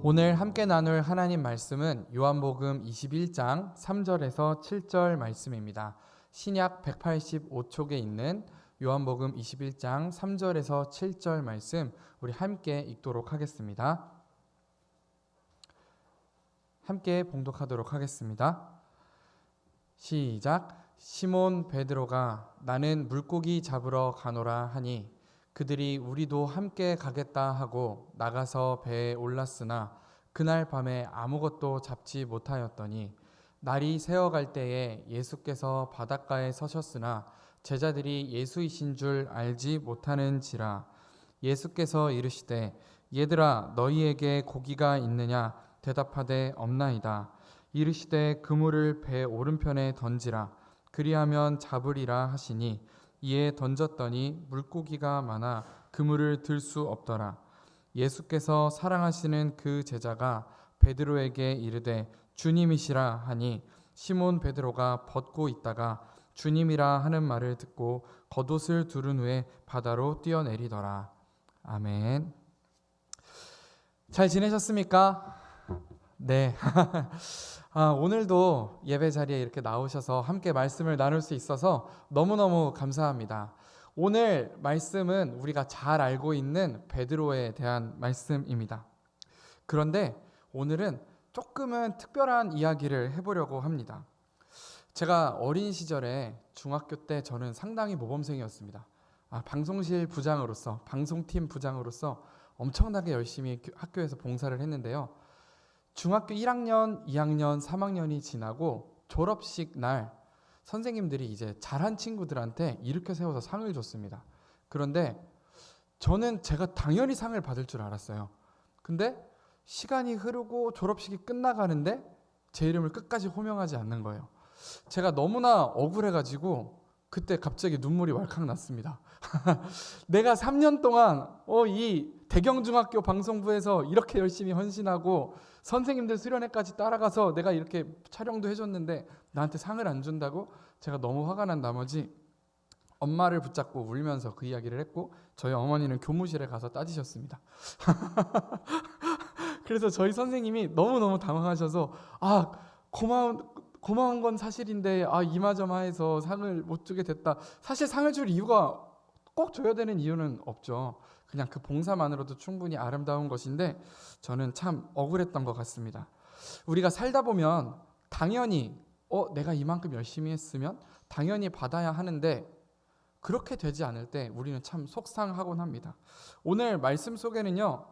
오늘 함께 나눌 하나님 말씀은 요한복음 21장 3절에서 7절 말씀입니다. 신약 185촉에 있는 요한복음 21장 3절에서 7절 말씀 우리 함께 읽도록 하겠습니다. 함께 봉독하도록 하겠습니다. 시작. 시몬 베드로가 나는 물고기 잡으러 가노라 하니 그들이 우리도 함께 가겠다 하고 나가서 배에 올랐으나 그날 밤에 아무것도 잡지 못하였더니 날이 새어갈 때에 예수께서 바닷가에 서셨으나 제자들이 예수이신 줄 알지 못하는지라. 예수께서 이르시되 얘들아 너희에게 고기가 있느냐 대답하되 없나이다. 이르시되 그물을 배 오른편에 던지라 그리하면 잡으리라 하시니 이에 던졌더니 물고기가 많아 그물을 들 수 없더라. 예수께서 사랑하시는 그 제자가 베드로에게 이르되 주님이시라 하니 시몬 베드로가 벗고 있다가 주님이라 하는 말을 듣고 겉옷을 두른 후에 바다로 뛰어내리더라. 아멘. 잘 지내셨습니까? 네. 오늘도 예배 자리에 이렇게 나오셔서 함께 말씀을 나눌 수 있어서 너무너무 감사합니다. 오늘 말씀은 우리가 잘 알고 있는 베드로에 대한 말씀입니다. 그런데 오늘은 조금은 특별한 이야기를 해보려고 합니다. 제가 어린 시절에 중학교 때 저는 상당히 모범생이었습니다. 방송실 부장으로서, 방송팀 부장으로서 엄청나게 열심히 학교에서 봉사를 했는데요. 중학교 1학년, 2학년, 3학년이 지나고 졸업식 날 선생님들이 이제 잘한 친구들한테 일으켜 세워서 상을 줬습니다. 그런데 저는 제가 당연히 상을 받을 줄 알았어요. 근데 시간이 흐르고 졸업식이 끝나가는데 제 이름을 끝까지 호명하지 않는 거예요. 제가 너무나 억울해가지고 그때 갑자기 눈물이 왈칵 났습니다. 내가 3년 동안 이 대경중학교 방송부에서 이렇게 열심히 헌신하고 선생님들 수련회까지 따라가서 내가 이렇게 촬영도 해줬는데 나한테 상을 안 준다고 제가 너무 화가 난 나머지 엄마를 붙잡고 울면서 그 이야기를 했고 저희 어머니는 교무실에 가서 따지셨습니다. 그래서 저희 선생님이 너무너무 당황하셔서 고마운 건 사실인데 이마저마해서 상을 못 주게 됐다. 사실 상을 줄 이유가 꼭 줘야 되는 이유는 없죠. 그냥 그 봉사만으로도 충분히 아름다운 것인데 저는 참 억울했던 것 같습니다. 우리가 살다 보면 당연히 내가 이만큼 열심히 했으면 당연히 받아야 하는데 그렇게 되지 않을 때 우리는 참 속상하곤 합니다. 오늘 말씀 속에는요.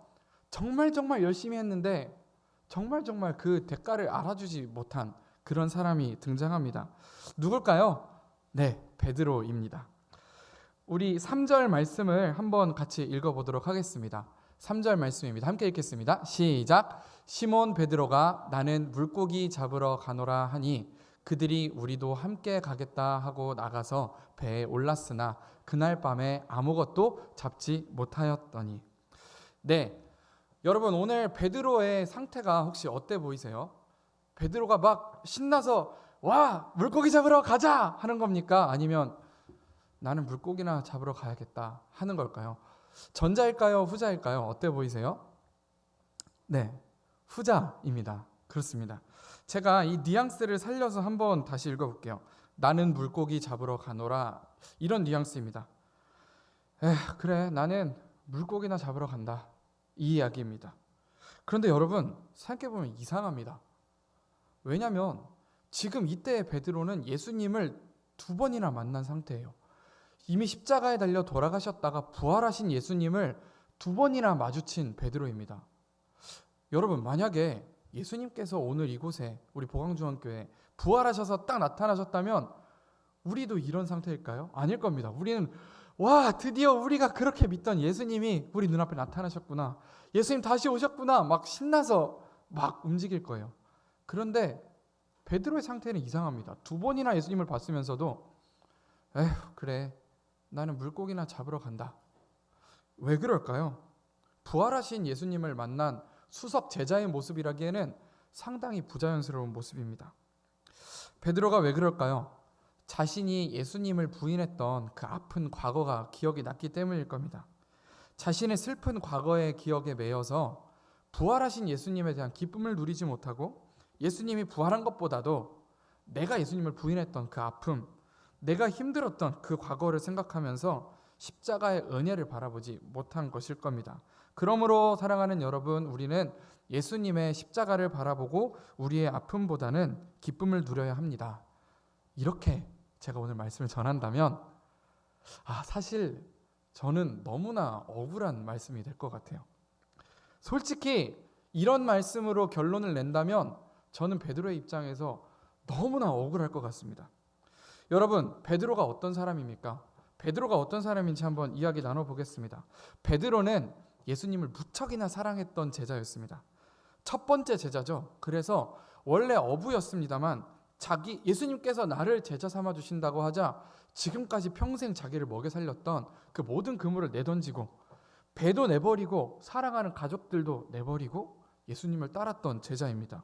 정말 열심히 했는데 정말 그 대가를 알아주지 못한 그런 사람이 등장합니다. 누굴까요? 네, 베드로입니다. 우리 3절 말씀을 한번 같이 읽어보도록 하겠습니다. 3절 말씀입니다. 함께 읽겠습니다. 시작. 시몬 베드로가 나는 물고기 잡으러 가노라 하니 그들이 우리도 함께 가겠다 하고 나가서 배에 올랐으나 그날 밤에 아무것도 잡지 못하였더니. 네, 여러분 오늘 베드로의 상태가 혹시 어때 보이세요? 베드로가 막 신나서 와 물고기 잡으러 가자 하는 겁니까? 아니면 나는 물고기나 잡으러 가야겠다 하는 걸까요? 전자일까요? 후자일까요? 어때 보이세요? 네, 후자입니다. 그렇습니다. 제가 이 뉘앙스를 살려서 한번 다시 읽어볼게요. 나는 물고기 잡으러 가노라 이런 뉘앙스입니다. 그래 나는 물고기나 잡으러 간다 이 이야기입니다. 그런데 여러분 생각해보면 이상합니다. 왜냐하면 지금 이때의 베드로는 예수님을 2번이나 만난 상태예요. 이미 십자가에 달려 돌아가셨다가 부활하신 예수님을 2번이나 마주친 베드로입니다. 여러분 만약에 예수님께서 오늘 이곳에 우리 보강중앙교회 부활하셔서 딱 나타나셨다면 우리도 이런 상태일까요? 아닐 겁니다. 우리는 와 드디어 우리가 그렇게 믿던 예수님이 우리 눈앞에 나타나셨구나. 예수님 다시 오셨구나. 막 신나서 막 움직일 거예요. 그런데 베드로의 상태는 이상합니다. 2번이나 예수님을 봤으면서도 그래 나는 물고기나 잡으러 간다. 왜 그럴까요? 부활하신 예수님을 만난 수석 제자의 모습이라기에는 상당히 부자연스러운 모습입니다. 베드로가 왜 그럴까요? 자신이 예수님을 부인했던 그 아픈 과거가 기억이 났기 때문일 겁니다. 자신의 슬픈 과거의 기억에 매여서 부활하신 예수님에 대한 기쁨을 누리지 못하고 예수님이 부활한 것보다도 내가 예수님을 부인했던 그 아픔, 내가 힘들었던 그 과거를 생각하면서 십자가의 은혜를 바라보지 못한 것일 겁니다. 그러므로 사랑하는 여러분, 우리는 예수님의 십자가를 바라보고 우리의 아픔보다는 기쁨을 누려야 합니다. 이렇게 제가 오늘 말씀을 전한다면 사실 저는 너무나 억울한 말씀이 될 것 같아요. 솔직히 이런 말씀으로 결론을 낸다면 저는 베드로의 입장에서 너무나 억울할 것 같습니다. 여러분, 베드로가 어떤 사람입니까? 베드로가 어떤 사람인지 한번 이야기 나눠보겠습니다. 베드로는 예수님을 무척이나 사랑했던 제자였습니다. 첫 번째 제자죠. 그래서 원래 어부였습니다만 예수님께서 나를 제자 삼아 주신다고 하자 지금까지 평생 자기를 먹여 살렸던 그 모든 그물을 내던지고 배도 내버리고 사랑하는 가족들도 내버리고 예수님을 따랐던 제자입니다.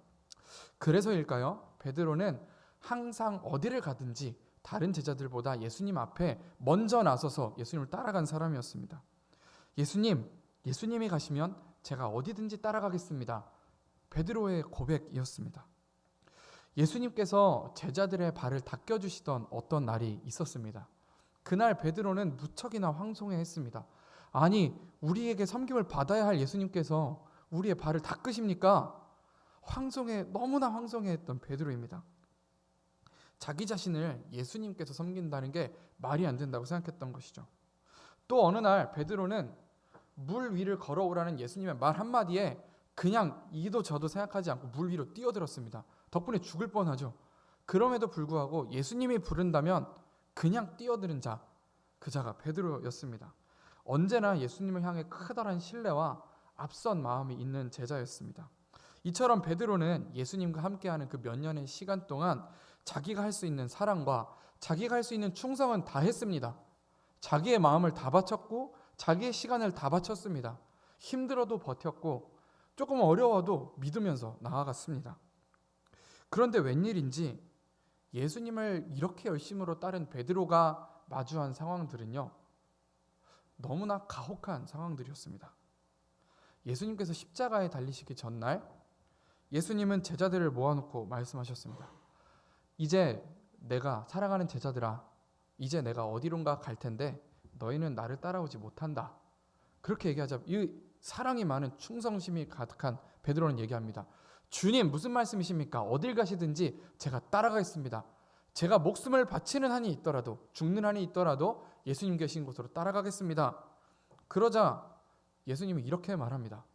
그래서일까요? 베드로는 항상 어디를 가든지 다른 제자들보다 예수님 앞에 먼저 나서서 예수님을 따라간 사람이었습니다. 예수님이 가시면 제가 어디든지 따라가겠습니다. 베드로의 고백이었습니다. 예수님께서 제자들의 발을 닦여주시던 어떤 날이 있었습니다. 그날 베드로는 무척이나 황송해했습니다. 아니, 우리에게 섬김을 받아야 할 예수님께서 우리의 발을 닦으십니까? 너무나 황송해했던 베드로입니다. 자기 자신을 예수님께서 섬긴다는 게 말이 안 된다고 생각했던 것이죠. 또 어느 날 베드로는 물 위를 걸어오라는 예수님의 말 한마디에 그냥 이도 저도 생각하지 않고 물 위로 뛰어들었습니다. 덕분에 죽을 뻔하죠. 그럼에도 불구하고 예수님이 부른다면 그냥 뛰어드는 자, 그 자가 베드로였습니다. 언제나 예수님을 향해 크다란 신뢰와 앞선 마음이 있는 제자였습니다. 이처럼 베드로는 예수님과 함께하는 그 몇 년의 시간 동안 자기가 할 수 있는 사랑과 자기가 할 수 있는 충성은 다 했습니다. 자기의 마음을 다 바쳤고 자기의 시간을 다 바쳤습니다. 힘들어도 버텼고 조금 어려워도 믿으면서 나아갔습니다. 그런데 웬일인지 예수님을 이렇게 열심으로 따른 베드로가 마주한 상황들은요, 너무나 가혹한 상황들이었습니다. 예수님께서 십자가에 달리시기 전날 예수님은 제자들을 모아놓고 말씀하셨습니다. 이제 내가 사랑하는 제자들아, 이제 내가 어디론가 갈 텐데 너희는 나를 따라오지 못한다. 그렇게 얘기하자 이 사랑이 많은 충성심이 가득한 베드로는 얘기합니다. 주님, 무슨 말씀이십니까? 어딜 가시든지 제가 따라가겠습니다. 제가 목숨을 바치는 한이 있더라도, 죽는 한이 있더라도 예수님 계신 곳으로 따라가겠습니다. 그러자 예수님이 이렇게 말합니다.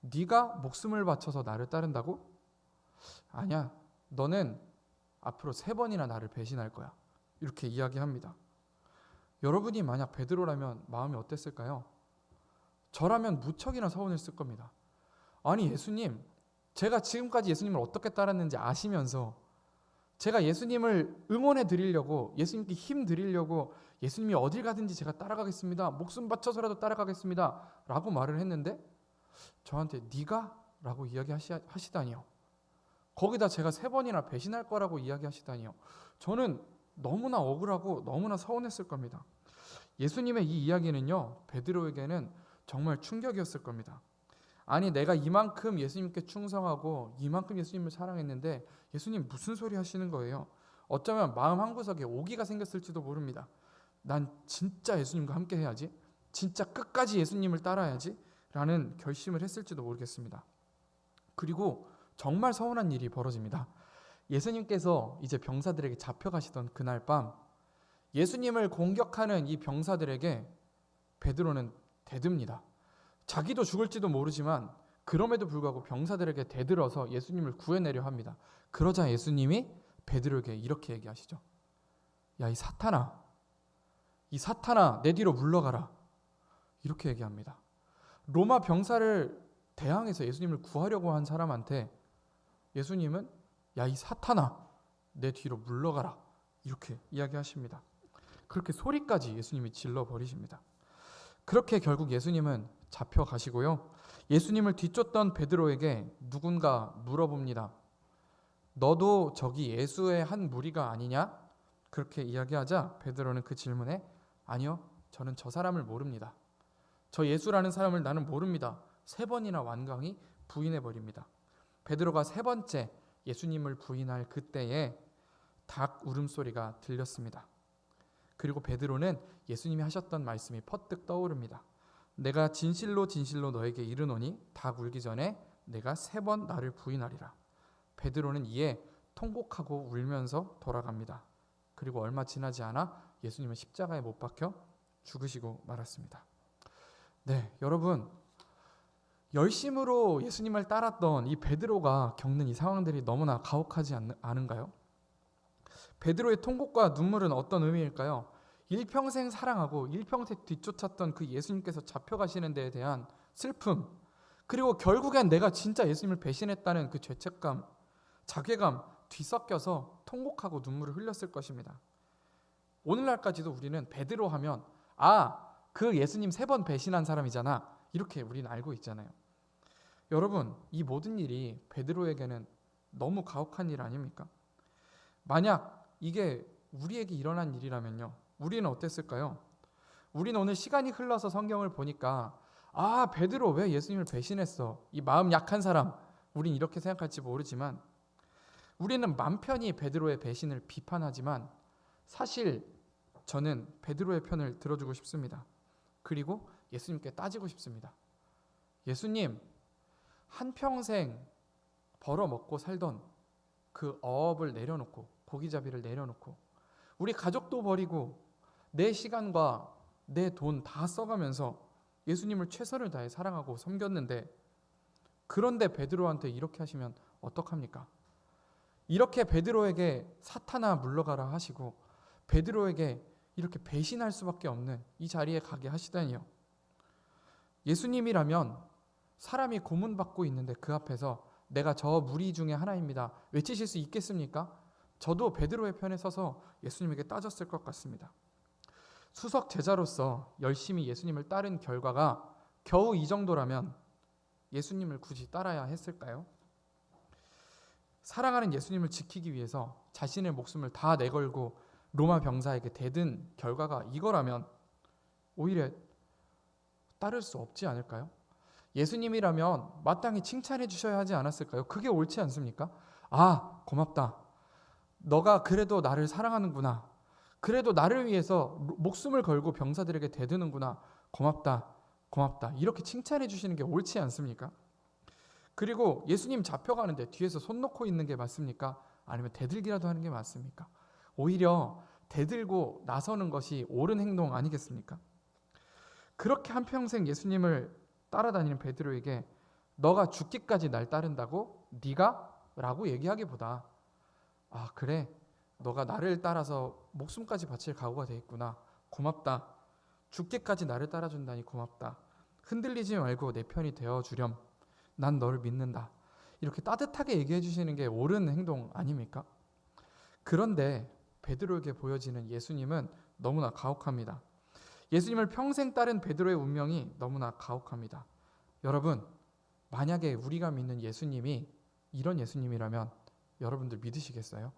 네가 목숨을 바쳐서 나를 따른다고? 아니야, 너는 앞으로 3번이나 나를 배신할 거야. 이렇게 이야기합니다. 여러분이 만약 베드로라면 마음이 어땠을까요? 저라면 무척이나 서운했을 겁니다. 아니, 예수님, 제가 지금까지 예수님을 어떻게 따랐는지 아시면서 제가 예수님을 응원해 드리려고, 예수님께 힘 드리려고 예수님이 어딜 가든지 제가 따라가겠습니다. 목숨 바쳐서라도 따라가겠습니다. 라고 말을 했는데 저한테 네가? 라고 이야기하시다니요. 거기다 제가 3번이나 배신할 거라고 이야기하시다니요. 저는 너무나 억울하고 너무나 서운했을 겁니다. 예수님의 이 이야기는요, 베드로에게는 정말 충격이었을 겁니다. 아니, 내가 이만큼 예수님께 충성하고 이만큼 예수님을 사랑했는데 예수님 무슨 소리 하시는 거예요? 어쩌면 마음 한구석에 오기가 생겼을지도 모릅니다. 난 진짜 예수님과 함께 해야지, 진짜 끝까지 예수님을 따라야지 라는 결심을 했을지도 모르겠습니다. 그리고 정말 서운한 일이 벌어집니다. 예수님께서 이제 병사들에게 잡혀가시던 그날 밤 예수님을 공격하는 이 병사들에게 베드로는 대듭니다. 자기도 죽을지도 모르지만 그럼에도 불구하고 병사들에게 대들어서 예수님을 구해내려 합니다. 그러자 예수님이 베드로에게 이렇게 얘기하시죠. 야, 이 사탄아, 내 뒤로 물러가라. 이렇게 얘기합니다. 로마 병사를 대항해서 예수님을 구하려고 한 사람한테 예수님은 야, 이 사탄아, 내 뒤로 물러가라. 이렇게 이야기하십니다. 그렇게 소리까지 예수님이 질러버리십니다. 그렇게 결국 예수님은 잡혀가시고요. 예수님을 뒤쫓던 베드로에게 누군가 물어봅니다. 너도 저기 예수의 한 무리가 아니냐? 그렇게 이야기하자 베드로는 그 질문에 아니요, 저는 저 사람을 모릅니다. 저 예수라는 사람을 나는 모릅니다. 3번이나 완강히 부인해 버립니다. 베드로가 3번째 예수님을 부인할 그때에 닭 울음소리가 들렸습니다. 그리고 베드로는 예수님이 하셨던 말씀이 퍼뜩 떠오릅니다. 내가 진실로 진실로 너에게 이르노니 닭 울기 전에 내가 3번 나를 부인하리라. 베드로는 이에 통곡하고 울면서 돌아갑니다. 그리고 얼마 지나지 않아 예수님은 십자가에 못 박혀 죽으시고 말았습니다. 네, 여러분, 열심으로 예수님을 따랐던 이 베드로가 겪는 이 상황들이 너무나 가혹하지 않은가요? 베드로의 통곡과 눈물은 어떤 의미일까요? 일평생 사랑하고 일평생 뒤쫓았던 그 예수님께서 잡혀가시는 데에 대한 슬픔, 그리고 결국엔 내가 진짜 예수님을 배신했다는 그 죄책감, 자괴감 뒤섞여서 통곡하고 눈물을 흘렸을 것입니다. 오늘날까지도 우리는 베드로 하면 그 예수님 3번 배신한 사람이잖아, 이렇게 우리는 알고 있잖아요. 여러분, 이 모든 일이 베드로에게는 너무 가혹한 일 아닙니까? 만약 이게 우리에게 일어난 일이라면요, 우리는 어땠을까요? 우리는 오늘 시간이 흘러서 성경을 보니까 베드로 왜 예수님을 배신했어? 이 마음 약한 사람, 우린 이렇게 생각할지 모르지만 우리는 맘 편히 베드로의 배신을 비판하지만 사실 저는 베드로의 편을 들어주고 싶습니다. 그리고 예수님께 따지고 싶습니다. 예수님, 한평생 벌어먹고 살던 그 어업을 내려놓고, 고기잡이를 내려놓고, 우리 가족도 버리고 내 시간과 내 돈 다 써가면서 예수님을 최선을 다해 사랑하고 섬겼는데, 그런데 베드로한테 이렇게 하시면 어떡합니까? 이렇게 베드로에게 사탄아 물러가라 하시고 베드로에게 이렇게 배신할 수밖에 없는 이 자리에 가게 하시다니요. 예수님이라면 사람이 고문받고 있는데 그 앞에서 내가 저 무리 중에 하나입니다 외치실 수 있겠습니까? 저도 베드로의 편에 서서 예수님에게 따졌을 것 같습니다. 수석 제자로서 열심히 예수님을 따른 결과가 겨우 이 정도라면 예수님을 굳이 따라야 했을까요? 사랑하는 예수님을 지키기 위해서 자신의 목숨을 다 내걸고 로마 병사에게 대든 결과가 이거라면 오히려 따를 수 없지 않을까요? 예수님이라면 마땅히 칭찬해 주셔야 하지 않았을까요? 그게 옳지 않습니까? 고맙다. 너가 그래도 나를 사랑하는구나. 그래도 나를 위해서 목숨을 걸고 병사들에게 대드는구나. 고맙다. 고맙다. 이렇게 칭찬해 주시는 게 옳지 않습니까? 그리고 예수님 잡혀가는데 뒤에서 손 놓고 있는 게 맞습니까? 아니면 대들기라도 하는 게 맞습니까? 오히려 대들고 나서는 것이 옳은 행동 아니겠습니까? 그렇게 한평생 예수님을 따라다니는 베드로에게 너가 죽기까지 날 따른다고? 네가? 라고 얘기하기보다 그래, 너가 나를 따라서 목숨까지 바칠 각오가 돼 있구나. 고맙다. 죽기까지 나를 따라준다니 고맙다. 흔들리지 말고 내 편이 되어주렴. 난 너를 믿는다. 이렇게 따뜻하게 얘기해 주시는 게 옳은 행동 아닙니까? 그런데 베드로에게 보여지는 예수님은 너무나 가혹합니다. 예수님을 평생 따른 베드로의 운명이 너무나 가혹합니다. 여러분, 만약에 우리가 믿는 예수님이 이런 예수님이라면 여러분들 믿으시겠어요?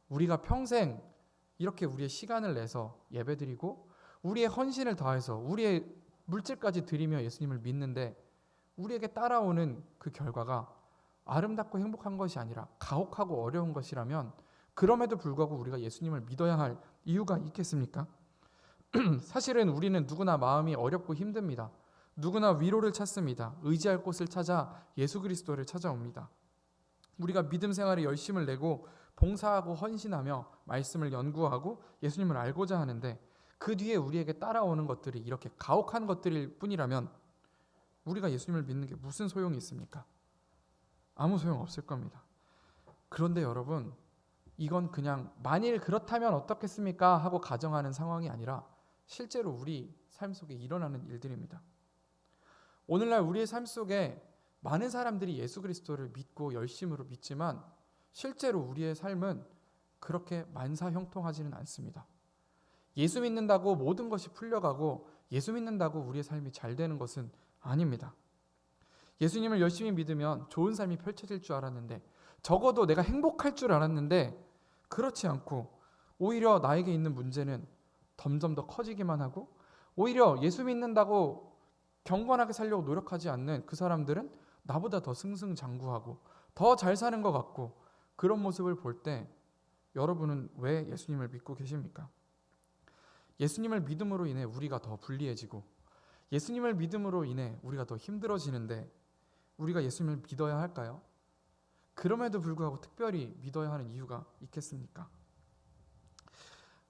우리가 평생 이렇게 우리의 시간을 내서 예배드리고 우리의 헌신을 다해서 우리의 물질까지 드리며 예수님을 믿는데 우리에게 따라오는 그 결과가 아름답고 행복한 것이 아니라 가혹하고 어려운 것이라면 그럼에도 불구하고 우리가 예수님을 믿어야 할 이유가 있겠습니까? 사실은 우리는 누구나 마음이 어렵고 힘듭니다. 누구나 위로를 찾습니다. 의지할 곳을 찾아 예수 그리스도를 찾아옵니다. 우리가 믿음 생활에 열심을 내고 봉사하고 헌신하며 말씀을 연구하고 예수님을 알고자 하는데 그 뒤에 우리에게 따라오는 것들이 이렇게 가혹한 것들일 뿐이라면 우리가 예수님을 믿는 게 무슨 소용이 있습니까? 아무 소용 없을 겁니다. 그런데 여러분, 이건 그냥 만일 그렇다면 어떻겠습니까? 하고 가정하는 상황이 아니라 실제로 우리 삶 속에 일어나는 일들입니다. 오늘날 우리의 삶 속에 많은 사람들이 예수 그리스도를 믿고 열심으로 믿지만 실제로 우리의 삶은 그렇게 만사형통하지는 않습니다. 예수 믿는다고 모든 것이 풀려가고 예수 믿는다고 우리의 삶이 잘 되는 것은 아닙니다. 예수님을 열심히 믿으면 좋은 삶이 펼쳐질 줄 알았는데, 적어도 내가 행복할 줄 알았는데 그렇지 않고 오히려 나에게 있는 문제는 점점 더 커지기만 하고, 오히려 예수 믿는다고 경건하게 살려고 노력하지 않는 그 사람들은 나보다 더 승승장구하고 더 잘 사는 것 같고, 그런 모습을 볼 때 여러분은 왜 예수님을 믿고 계십니까? 예수님을 믿음으로 인해 우리가 더 불리해지고, 예수님을 믿음으로 인해 우리가 더 힘들어지는데 우리가 예수님을 믿어야 할까요? 그럼에도 불구하고 특별히 믿어야 하는 이유가 있겠습니까?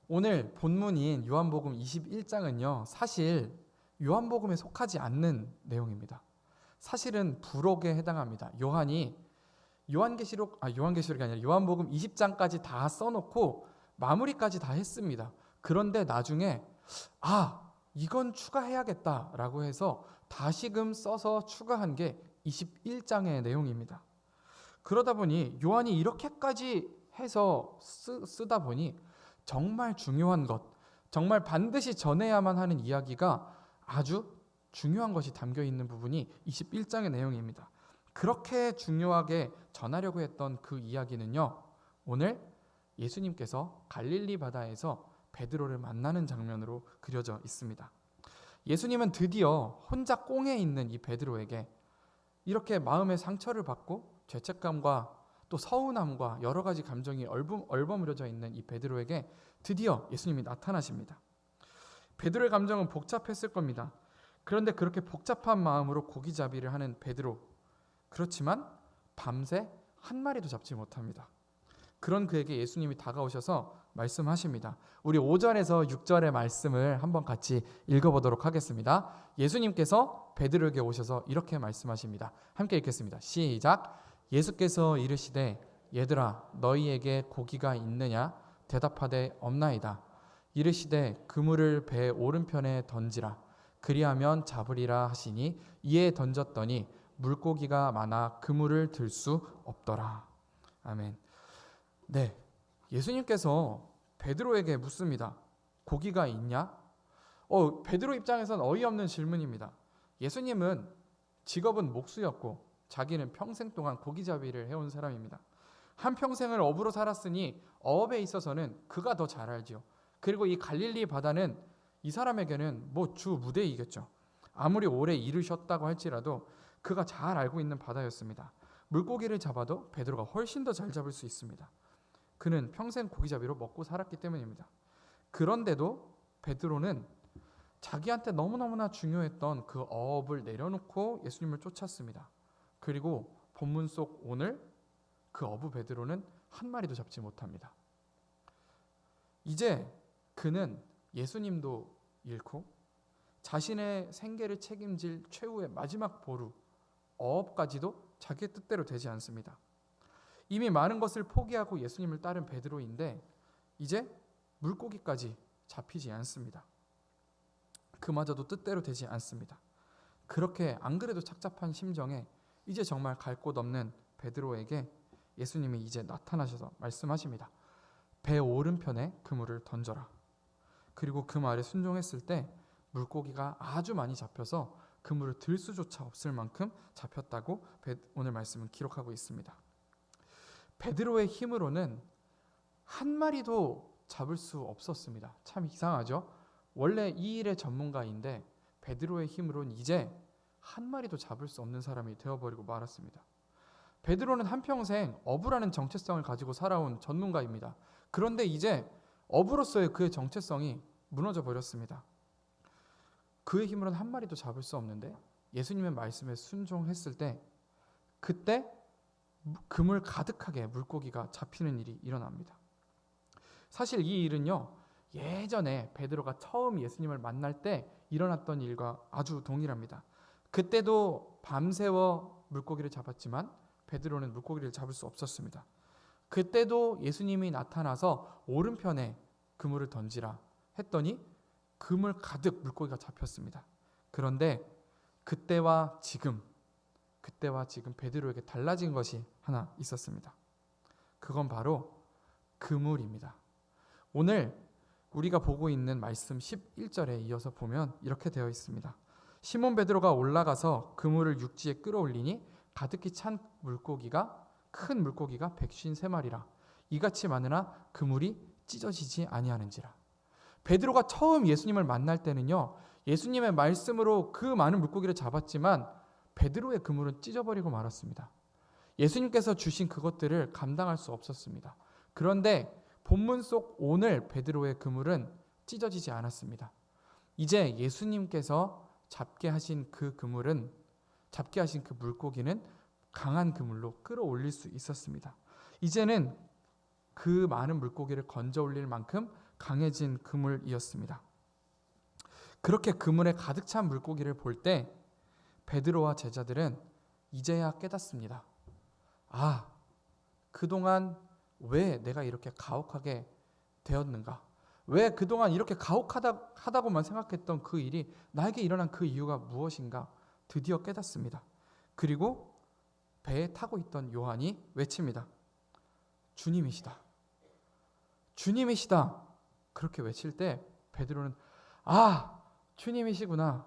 오늘 본문인 요한복음 21장은요, 사실 요한복음에 속하지 않는 내용입니다. 사실은 부록에 해당합니다. 요한계시록이 아니라 요한복음 20장까지 다 써놓고 마무리까지 다 했습니다. 그런데 나중에 이건 추가해야겠다라고 해서 다시금 써서 추가한 게 21장의 내용입니다. 그러다 보니 요한이 이렇게까지 해서 쓰다 보니 정말 중요한 것, 정말 반드시 전해야만 하는 이야기가 아주 중요한 것이 담겨 있는 부분이 21장의 내용입니다. 그렇게 중요하게 전하려고 했던 그 이야기는요, 오늘 예수님께서 갈릴리 바다에서 베드로를 만나는 장면으로 그려져 있습니다. 예수님은 드디어 혼자 꽁에 있는 이 베드로에게 이렇게 마음의 상처를 받고 죄책감과 또 서운함과 여러 가지 감정이 얼버무려져 있는 이 베드로에게 드디어 예수님이 나타나십니다. 베드로의 감정은 복잡했을 겁니다. 그런데 그렇게 복잡한 마음으로 고기잡이를 하는 베드로, 그렇지만 밤새 한 마리도 잡지 못합니다. 그런 그에게 예수님이 다가오셔서 말씀하십니다. 우리 5절에서 6절의 말씀을 한번 같이 읽어보도록 하겠습니다. 예수님께서 베드로에게 오셔서 이렇게 말씀하십니다. 함께 읽겠습니다. 시작. 예수께서 이르시되 얘들아 너희에게 고기가 있느냐? 대답하되 없나이다. 이르시되 그물을 배 오른편에 던지라. 그리하면 잡으리라 하시니 이에 던졌더니 물고기가 많아 그물을 들 수 없더라. 아멘. 네, 예수님께서 베드로에게 묻습니다. 고기가 있냐? 베드로 입장에선 어이없는 질문입니다. 예수님은 직업은 목수였고 자기는 평생 동안 고기잡이를 해온 사람입니다. 한평생을 어부로 살았으니 어업에 있어서는 그가 더 잘 알지요. 그리고 이 갈릴리 바다는 이 사람에게는 주 무대이겠죠. 아무리 오래 일을 쉬었다고 할지라도 그가 잘 알고 있는 바다였습니다. 물고기를 잡아도 베드로가 훨씬 더 잘 잡을 수 있습니다. 그는 평생 고기잡이로 먹고 살았기 때문입니다. 그런데도 베드로는 자기한테 너무너무나 중요했던 그 어업을 내려놓고 예수님을 쫓았습니다. 그리고 본문 속 오늘 그 어부 베드로는 한 마리도 잡지 못합니다. 이제 그는 예수님도 잃고 자신의 생계를 책임질 최후의 마지막 보루, 어업까지도 자기의 뜻대로 되지 않습니다. 이미 많은 것을 포기하고 예수님을 따른 베드로인데 이제 물고기까지 잡히지 않습니다. 그마저도 뜻대로 되지 않습니다. 그렇게 안 그래도 착잡한 심정에 이제 정말 갈 곳 없는 베드로에게 예수님이 이제 나타나셔서 말씀하십니다. 배 오른편에 그물을 던져라. 그리고 그 말에 순종했을 때 물고기가 아주 많이 잡혀서 그물을 들 수조차 없을 만큼 잡혔다고 오늘 말씀은 기록하고 있습니다. 베드로의 힘으로는 한 마리도 잡을 수 없었습니다. 참 이상하죠? 원래 이 일의 전문가인데 베드로의 힘으로는 이제 한 마리도 잡을 수 없는 사람이 되어버리고 말았습니다. 베드로는 한평생 어부라는 정체성을 가지고 살아온 전문가입니다. 그런데 이제 어부로서의 그의 정체성이 무너져 버렸습니다. 그의 힘으로는 한 마리도 잡을 수 없는데 예수님의 말씀에 순종했을 때 그때 그물 가득하게 물고기가 잡히는 일이 일어납니다. 사실 이 일은요, 예전에 베드로가 처음 예수님을 만날 때 일어났던 일과 아주 동일합니다. 그때도 밤새워 물고기를 잡았지만 베드로는 물고기를 잡을 수 없었습니다. 그때도 예수님이 나타나서 오른편에 그물을 던지라 했더니 그물 가득 물고기가 잡혔습니다. 그런데 그때와 지금 베드로에게 달라진 것이 하나 있었습니다. 그건 바로 그물입니다. 오늘 우리가 보고 있는 말씀 11절에 이어서 보면 이렇게 되어 있습니다. 시몬 베드로가 올라가서 그물을 육지에 끌어올리니 가득히 찬 큰 물고기가 153마리라. 이같이 많으나 그물이 찢어지지 아니하는지라. 베드로가 처음 예수님을 만날 때는요, 예수님의 말씀으로 그 많은 물고기를 잡았지만 베드로의 그물은 찢어버리고 말았습니다. 예수님께서 주신 그것들을 감당할 수 없었습니다. 그런데 본문 속 오늘 베드로의 그물은 찢어지지 않았습니다. 이제 예수님께서 잡게 하신 그 물고기는 강한 그물로 끌어올릴 수 있었습니다. 이제는 그 많은 물고기를 건져 올릴 만큼 강해진 그물이었습니다. 그렇게 그물에 가득 찬 물고기를 볼 때 베드로와 제자들은 이제야 깨닫습니다. 아, 그동안 왜 내가 이렇게 가혹하게 되었는가? 왜 그동안 이렇게 가혹하다고만 생각했던 그 일이 나에게 일어난 그 이유가 무엇인가? 드디어 깨닫습니다. 그리고 배에 타고 있던 요한이 외칩니다. 주님이시다. 주님이시다. 그렇게 외칠 때 베드로는 아, 주님이시구나.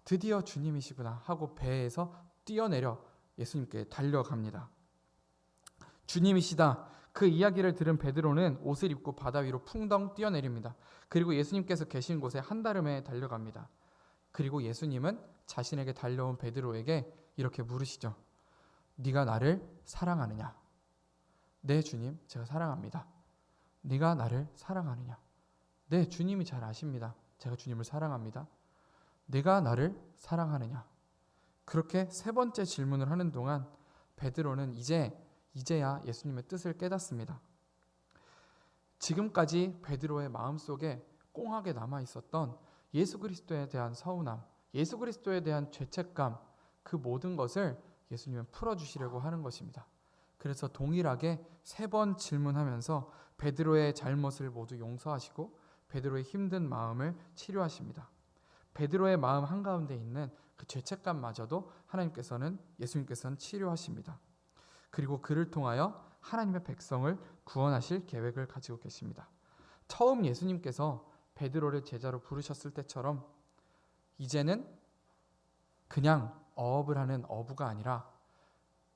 드디어 주님이시구나 하고 배에서 뛰어내려 예수님께 달려갑니다. 주님이시다. 그 이야기를 들은 베드로는 옷을 입고 바다 위로 풍덩 뛰어내립니다. 그리고 예수님께서 계신 곳에 한달음에 달려갑니다. 그리고 예수님은 자신에게 달려온 베드로에게 이렇게 물으시죠. 네가 나를 사랑하느냐? 네, 주님, 제가 사랑합니다. 네가 나를 사랑하느냐? 네, 주님이 잘 아십니다. 제가 주님을 사랑합니다. 네가 나를 사랑하느냐? 그렇게 세 번째 질문을 하는 동안 베드로는 이제야 예수님의 뜻을 깨닫습니다. 지금까지 베드로의 마음속에 꽁하게 남아있었던 예수 그리스도에 대한 서운함, 예수 그리스도에 대한 죄책감, 그 모든 것을 예수님은 풀어주시려고 하는 것입니다. 그래서 동일하게 세 번 질문하면서 베드로의 잘못을 모두 용서하시고 베드로의 힘든 마음을 치료하십니다. 베드로의 마음 한가운데 있는 그 죄책감마저도 예수님께서는 치료하십니다. 그리고 그를 통하여 하나님의 백성을 구원하실 계획을 가지고 계십니다. 처음 예수님께서 베드로를 제자로 부르셨을 때처럼 이제는 그냥 어업을 하는 어부가 아니라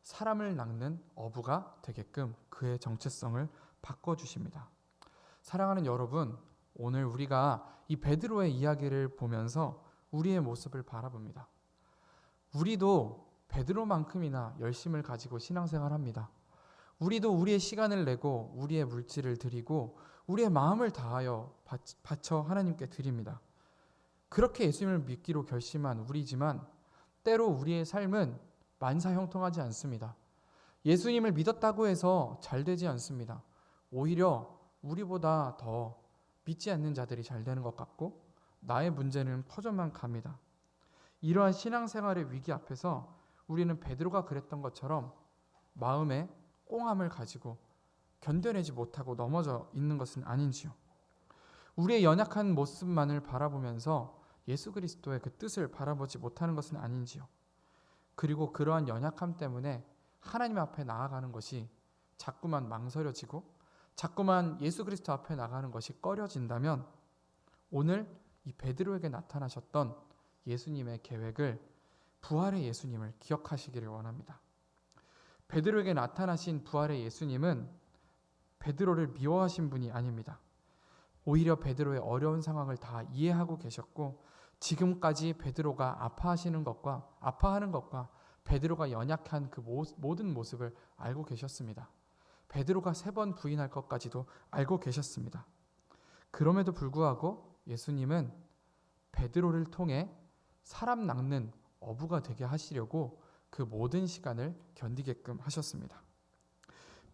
사람을 낚는 어부가 되게끔 그의 정체성을 바꿔주십니다. 사랑하는 여러분, 오늘 우리가 이 베드로의 이야기를 보면서 우리의 모습을 바라봅니다. 우리도 베드로만큼이나 열심을 가지고 신앙생활합니다. 우리도 우리의 시간을 내고 우리의 물질을 드리고 우리의 마음을 다하여 바쳐 하나님께 드립니다. 그렇게 예수님을 믿기로 결심한 우리지만 때로 우리의 삶은 만사형통하지 않습니다. 예수님을 믿었다고 해서 잘 되지 않습니다. 오히려 우리보다 더 믿지 않는 자들이 잘 되는 것 같고 나의 문제는 커져만 갑니다. 이러한 신앙생활의 위기 앞에서 우리는 베드로가 그랬던 것처럼 마음에 꽁함을 가지고 견뎌내지 못하고 넘어져 있는 것은 아닌지요. 우리의 연약한 모습만을 바라보면서 예수 그리스도의 그 뜻을 바라보지 못하는 것은 아닌지요. 그리고 그러한 연약함 때문에 하나님 앞에 나아가는 것이 자꾸만 망설여지고 자꾸만 예수 그리스도 앞에 나가는 것이 꺼려진다면 오늘 이 베드로에게 나타나셨던 예수님의 계획을, 부활의 예수님을 기억하시기를 원합니다. 베드로에게 나타나신 부활의 예수님은 베드로를 미워하신 분이 아닙니다. 오히려 베드로의 어려운 상황을 다 이해하고 계셨고 지금까지 베드로가 아파하는 것과 베드로가 연약한 그 모든 모습을 알고 계셨습니다. 베드로가 3번 부인할 것까지도 알고 계셨습니다. 그럼에도 불구하고 예수님은 베드로를 통해 사람 낚는 어부가 되게 하시려고 그 모든 시간을 견디게끔 하셨습니다.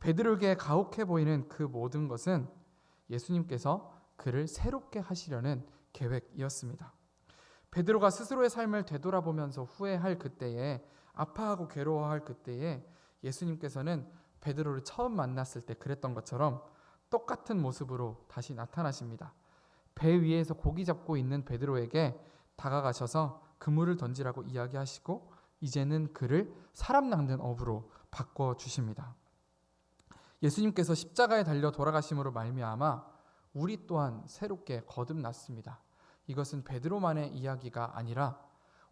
베드로에게 가혹해 보이는 그 모든 것은 예수님께서 그를 새롭게 하시려는 계획이었습니다. 베드로가 스스로의 삶을 되돌아보면서 후회할 그때에, 아파하고 괴로워할 그때에 예수님께서는 베드로를 처음 만났을 때 그랬던 것처럼 똑같은 모습으로 다시 나타나십니다. 배 위에서 고기 잡고 있는 베드로에게 다가가셔서 그물을 던지라고 이야기하시고 이제는 그를 사람 낚는 어부로 바꿔주십니다. 예수님께서 십자가에 달려 돌아가심으로 말미암아 우리 또한 새롭게 거듭났습니다. 이것은 베드로만의 이야기가 아니라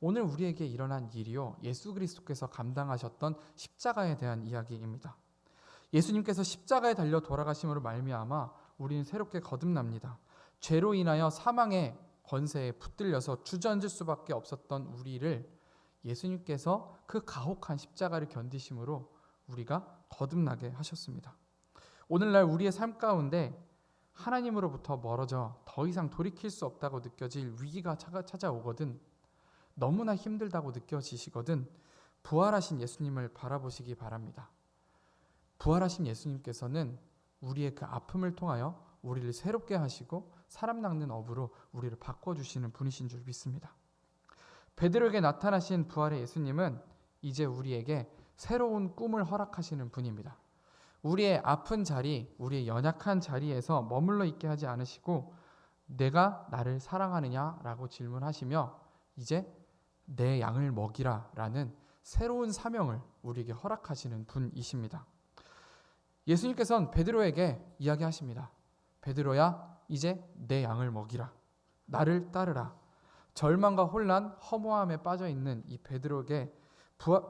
오늘 우리에게 일어난 일이요, 예수 그리스도께서 감당하셨던 십자가에 대한 이야기입니다. 예수님께서 십자가에 달려 돌아가심으로 말미암아 우리는 새롭게 거듭납니다. 죄로 인하여 사망의 권세에 붙들려서 주저앉을 수밖에 없었던 우리를 예수님께서 그 가혹한 십자가를 견디심으로 우리가 거듭나게 하셨습니다. 오늘날 우리의 삶 가운데 하나님으로부터 멀어져 더 이상 돌이킬 수 없다고 느껴질 위기가 찾아오거든, 너무나 힘들다고 느껴지시거든, 부활하신 예수님을 바라보시기 바랍니다. 부활하신 예수님께서는 우리의 그 아픔을 통하여 우리를 새롭게 하시고 사람 낚는 업으로 우리를 바꿔주시는 분이신 줄 믿습니다. 베드로에게 나타나신 부활의 예수님은 이제 우리에게 새로운 꿈을 허락하시는 분입니다. 우리의 아픈 자리, 우리의 연약한 자리에서 머물러 있게 하지 않으시고 내가 나를 사랑하느냐라고 질문하시며 이제 내 양을 먹이라 라는 새로운 사명을 우리에게 허락하시는 분이십니다. 예수님께서는 베드로에게 이야기하십니다. 베드로야, 이제 내 양을 먹이라. 나를 따르라. 절망과 혼란, 허무함에 빠져있는 이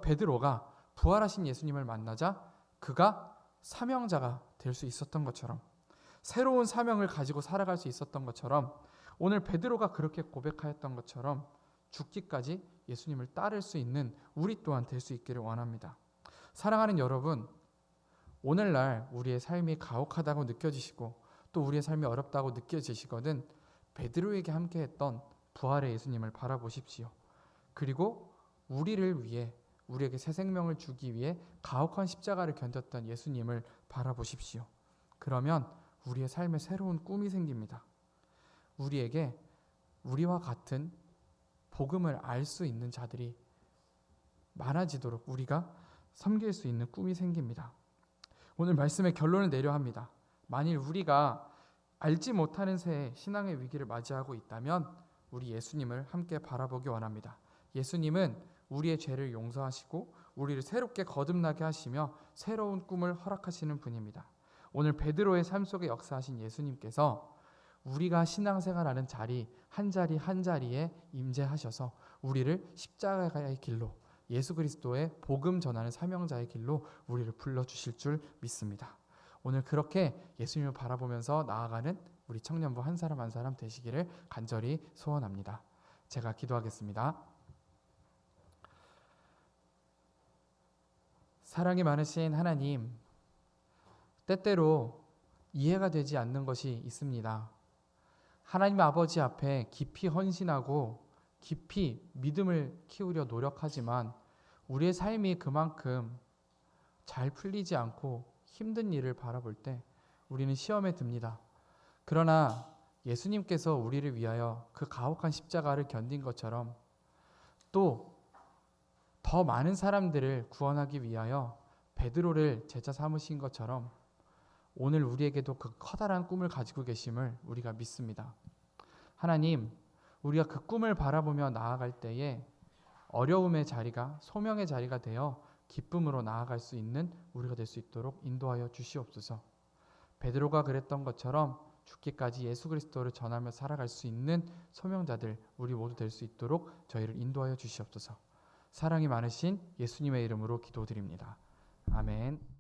베드로가 부활하신 예수님을 만나자 그가 사명자가 될 수 있었던 것처럼, 새로운 사명을 가지고 살아갈 수 있었던 것처럼, 오늘 베드로가 그렇게 고백하였던 것처럼 죽기까지 예수님을 따를 수 있는 우리 또한 될 수 있기를 원합니다. 사랑하는 여러분, 오늘날 우리의 삶이 가혹하다고 느껴지시고 또 우리의 삶이 어렵다고 느껴지시거든 베드로에게 함께했던 부활의 예수님을 바라보십시오. 그리고 우리를 위해, 우리에게 새 생명을 주기 위해 가혹한 십자가를 견뎠던 예수님을 바라보십시오. 그러면 우리의 삶에 새로운 꿈이 생깁니다. 우리에게 우리와 같은 복음을 알 수 있는 자들이 많아지도록 우리가 섬길 수 있는 꿈이 생깁니다. 오늘 말씀의 결론을 내려 합니다. 만일 우리가 알지 못하는 새에 신앙의 위기를 맞이하고 있다면 우리 예수님을 함께 바라보기 원합니다. 예수님은 우리의 죄를 용서하시고 우리를 새롭게 거듭나게 하시며 새로운 꿈을 허락하시는 분입니다. 오늘 베드로의 삶 속에 역사하신 예수님께서 우리가 신앙생활하는 자리 한 자리에 임재하셔서 우리를 십자가의 길로, 예수 그리스도의 복음 전하는 사명자의 길로 우리를 불러주실 줄 믿습니다. 오늘 그렇게 예수님을 바라보면서 나아가는 우리 청년부 한 사람 한 사람 되시기를 간절히 소원합니다. 제가 기도하겠습니다. 사랑이 많으신 하나님, 때때로 이해가 되지 않는 것이 있습니다. 하나님 아버지 앞에 깊이 헌신하고 깊이 믿음을 키우려 노력하지만 우리의 삶이 그만큼 잘 풀리지 않고 힘든 일을 바라볼 때 우리는 시험에 듭니다. 그러나 예수님께서 우리를 위하여 그 가혹한 십자가를 견딘 것처럼 또 더 많은 사람들을 구원하기 위하여 베드로를 제자 삼으신 것처럼 오늘 우리에게도 그 커다란 꿈을 가지고 계심을 우리가 믿습니다. 하나님, 우리가 그 꿈을 바라보며 나아갈 때에 어려움의 자리가 소명의 자리가 되어 기쁨으로 나아갈 수 있는 우리가 될 수 있도록 인도하여 주시옵소서. 베드로가 그랬던 것처럼 죽기까지 예수 그리스도를 전하며 살아갈 수 있는 소명자들 우리 모두 될 수 있도록 저희를 인도하여 주시옵소서. 사랑이 많으신 예수님의 이름으로 기도드립니다. 아멘.